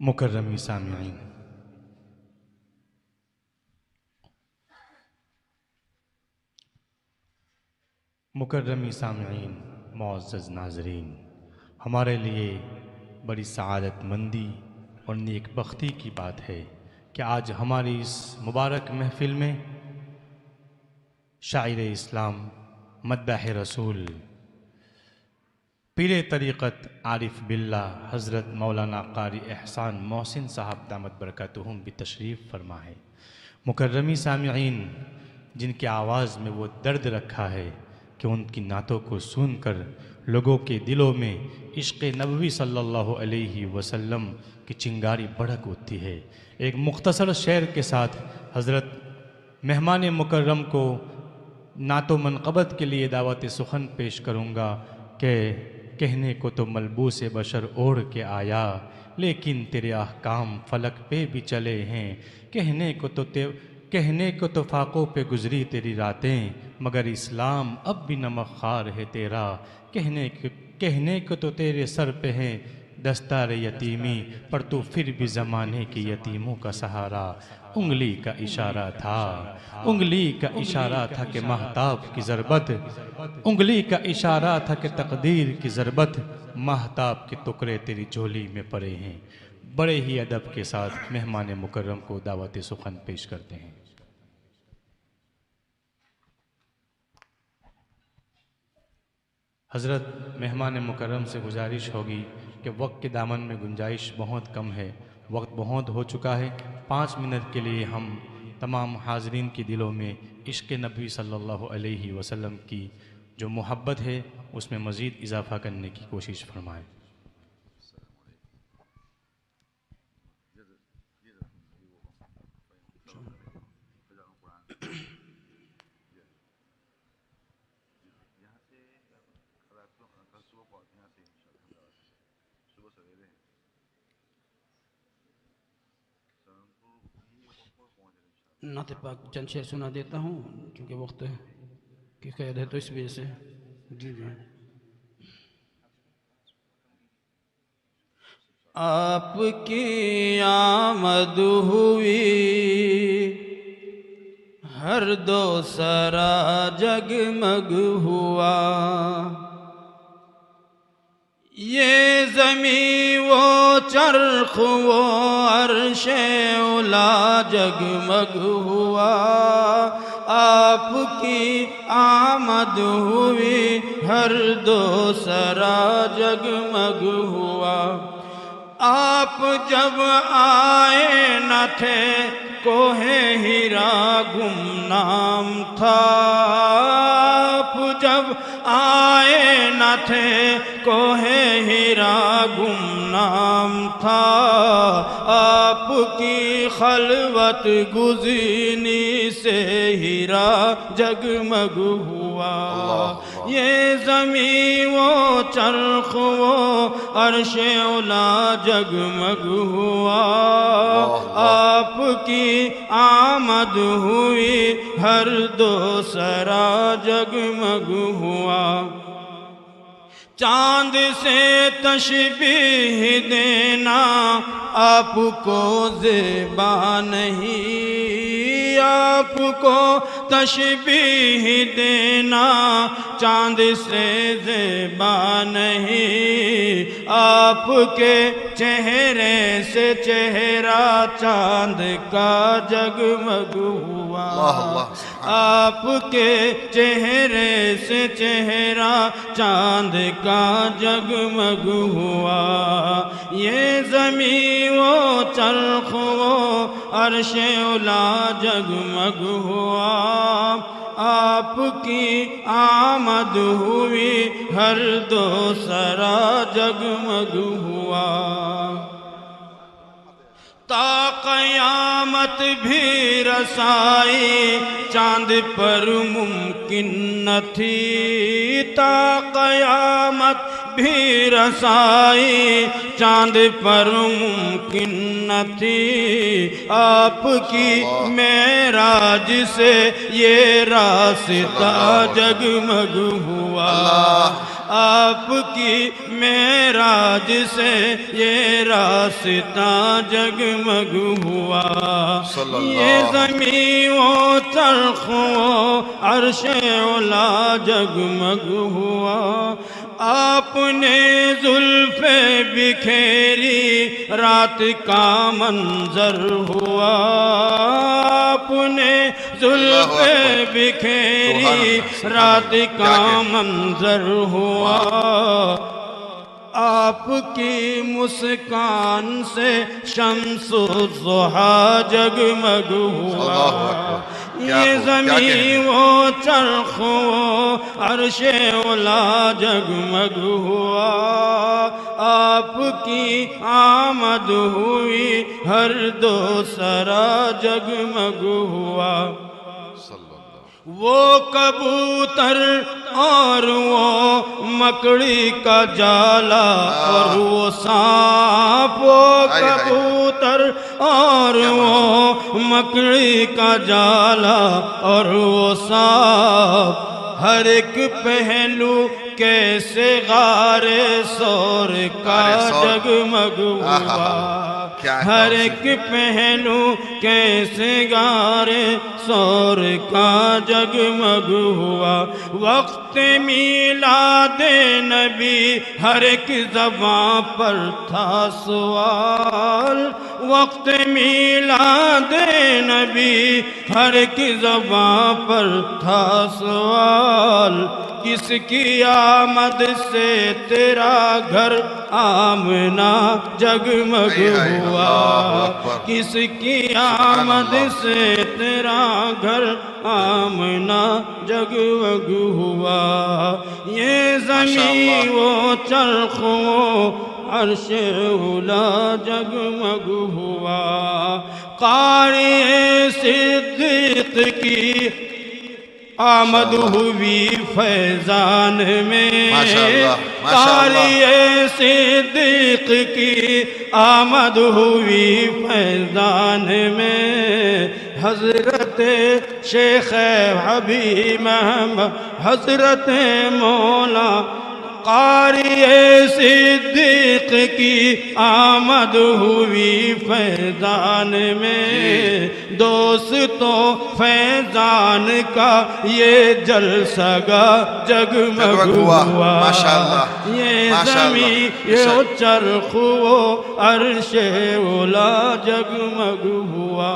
مکرمی سامعین، معزز ناظرین، ہمارے لیے بڑی سعادت مندی اور نیک بختی کی بات ہے کہ آج ہماری اس مبارک محفل میں شاعر اسلام، مداح رسول، پیر طریقت عارف باللہ حضرت مولانا قاری احسان محسن صاحب دامت برکاتہم بھی تشریف فرما ہے۔ مکرمی سامعین، جن کے آواز میں وہ درد رکھا ہے کہ ان کی نعتوں کو سن کر لوگوں کے دلوں میں عشق نبوی صلی اللہ علیہ وسلم کی چنگاری بھڑک اٹھتی ہے۔ ایک مختصر شعر کے ساتھ حضرت مہمان مکرم کو نعت و منقبت کے لیے دعوت سخن پیش کروں گا کہ کہنے کو تو ملبوس بشر اوڑھ کے آیا، لیکن تیرے احکام فلک پہ بھی چلے ہیں۔ کہنے کو تو فاقوں پہ گزری تیری راتیں، مگر اسلام اب بھی نمک خوار ہے تیرا۔ کہنے کو تو تیرے سر پہ ہے دستار یتیمی، پر تو پھر بھی زمانے کے یتیموں کا سہارا۔ انگلی کا اشارہ تھا کہ مہتاب کی ضربت، انگلی کا اشارہ تھا کہ تقدیر کی ضربت، مہتاب کے ٹکڑے تیری جھولی میں پڑے ہیں۔ بڑے ہی ادب کے ساتھ مہمان مکرم کو دعوت سخن پیش کرتے ہیں۔ حضرت مہمان مکرم سے گزارش ہوگی کہ وقت کے دامن میں گنجائش بہت کم ہے، وقت بہت ہو چکا ہے۔ 5 منٹ کے لیے ہم تمام حاضرین کے دلوں میں عشق نبی صلی اللہ علیہ وسلم کی جو محبت ہے اس میں مزید اضافہ کرنے کی کوشش فرمائیں۔ نعت پاک چند شعر سنا دیتا ہوں کیونکہ وقت کی قید ہے تو اس وجہ سے۔ جی آپ کی آمد ہوئی ہر دو سرا جگمگ ہوا، یہ زمین وہ چرخ وہ عرش اولا جگمگ ہوا۔ آپ کی آمد ہوئی ہر دو سرا جگمگ ہوا، آپ جب آئے نہ تھے کوہ ہیرا گمنام تھا، آپ جب آئے نہ تھے کوہ ہیرا گمنام تھا، آپ کی خلوت گزینی سے ہیرا جگمگ ہوا۔ یہ زمین وہ چرخ وہ عرش اولا جگمگ ہوا، آپ کی آمد ہوئی ہر دو سرا جگمگ ہوا۔ چاند سے تشبیہ دینا آپ کو زیبا نہیں، آپ کو تشبیہ دینا چاند سے زیبا نہیں، آپ کے چہرے سے چہرہ چاند کا جگمگ ہوا، آپ کے چہرے سے چہرہ چاند کا جگمگ ہوا۔ یہ زمین وہ چرخ وہ عرش اولا جگمگ ہوا، آپ کی آمد ہوئی ہر دو سرا جگمگ ہوا۔ تا قیامت بھی رسائی چاند پر ممکن نہ تھی، تا قیامت بھی رسائی چاند پر ممکن نہ تھی، آپ کی معراج سے یہ راستہ جگمگ ہوا، آپ کی معراج سے یہ راستہ جگمگ ہوا یہ زمین و چرخ و عرش اولا جگمگ ہوا آپ نے زلف بکھیری رات کا منظر ہوا آپ نے زلف بکھیری رات کا منظر ہوا آپ کی مسکان سے شمس الضحیٰ جگمگ ہوا یہ زمین و چرخ و عرش اولا جگمگ ہوا آپ کی آمد ہوئی ہر دو سرا جگمگ ہوا وہ کبوتر اور وہ مکڑی کا جالا اور وہ سانپ وہ کبوتر اور وہ مکڑی کا جالا اور وہ سانپ ہر ایک پہلو کیسے غار سور کا جگمگ ہوا ہر ایک پہلو کیسے غار سور کا جگمگ ہوا وقت میلاد نبی ہر ایک زبان پر تھا سوال وقت میلاد نبی ہر ایک زبان پر تھا سوال کس کی آمد سے تیرا گھر آمنہ جگمگ ہوا کس کی آمد سے تیرا گھر آمنہ جگمگ ہوا یہ زمین و چرخ و عرش اولا جگمگ ہوا قاری صدیق کی آمد ہوئی فیضان میں قاری صدیق کی آمد ہوئی فیضان میں حضرت شیخ حبیب محمد حضرت مولا قاری صدیق کی آمد ہوئی فیضان میں دوستوں فیضان کا یہ جلسہ گا جگمگ ہوا یہ زمین یہ چرخ و عرش اولا جگمگ ہوا